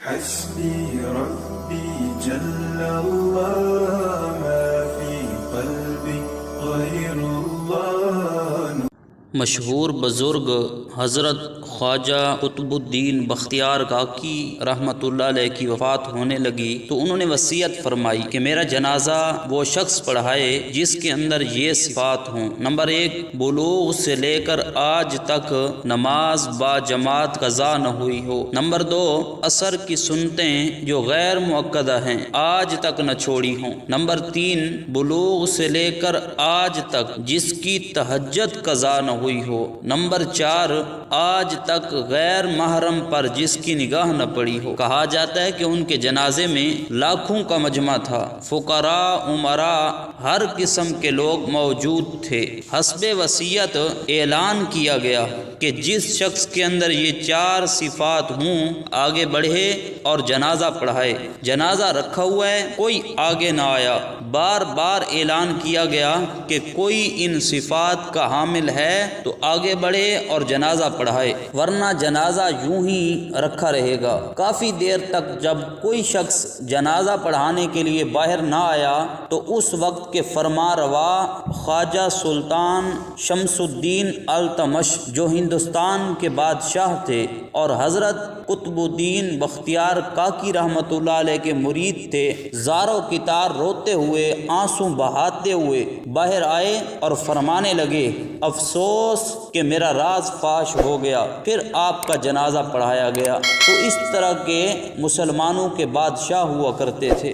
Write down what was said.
حسبي ربي جل الله ما في قلبي غير الله. مشہور بزرگ حضرت خواجہ قطب الدین بختیار کاکی رحمۃ اللہ علیہ کی وفات ہونے لگی تو انہوں نے وصیت فرمائی کہ میرا جنازہ وہ شخص پڑھائے جس کے اندر یہ صفات ہوں: نمبر 1، بلوغ سے لے کر آج تک نماز با جماعت قضا نہ ہوئی ہو. نمبر 2، عصر کی سنتیں جو غیر مؤکدہ ہیں آج تک نہ چھوڑی ہوں. نمبر 3، بلوغ سے لے کر آج تک جس کی تہجد قضا نہ ہوئی ہو. نمبر 4، آج تک غیر محرم پر جس کی نگاہ نہ پڑی ہو. کہا جاتا ہے کہ ان کے جنازے میں لاکھوں کا مجمع تھا. فقراء، امراء، ہر قسم کے لوگ موجود تھے. حسب وصیت اعلان کیا گیا کہ جس شخص کے اندر یہ 4 صفات ہوں آگے بڑھے اور جنازہ پڑھائے. جنازہ رکھا ہوا ہے، کوئی آگے نہ آیا. بار بار اعلان کیا گیا کہ کوئی ان صفات کا حامل ہے تو آگے بڑھے اور جنازہ پڑھائے، ورنہ جنازہ یوں ہی رکھا رہے گا. کافی دیر تک جب کوئی شخص جنازہ پڑھانے کے لیے باہر نہ آیا تو اس وقت کے فرما روا خواجہ سلطان شمس الدین التمش جو ہندوستان کے بادشاہ تھے اور حضرت قطب الدین بختیار کاکی رحمۃ اللہ علیہ کے مرید تھے، زار و کتار روتے ہوئے، آنسو بہاتے ہوئے باہر آئے اور فرمانے لگے: افسوس کہ میرا راز فاش ہو گیا. پھر آپ کا جنازہ پڑھایا گیا. تو اس طرح کے مسلمانوں کے بادشاہ ہوا کرتے تھے.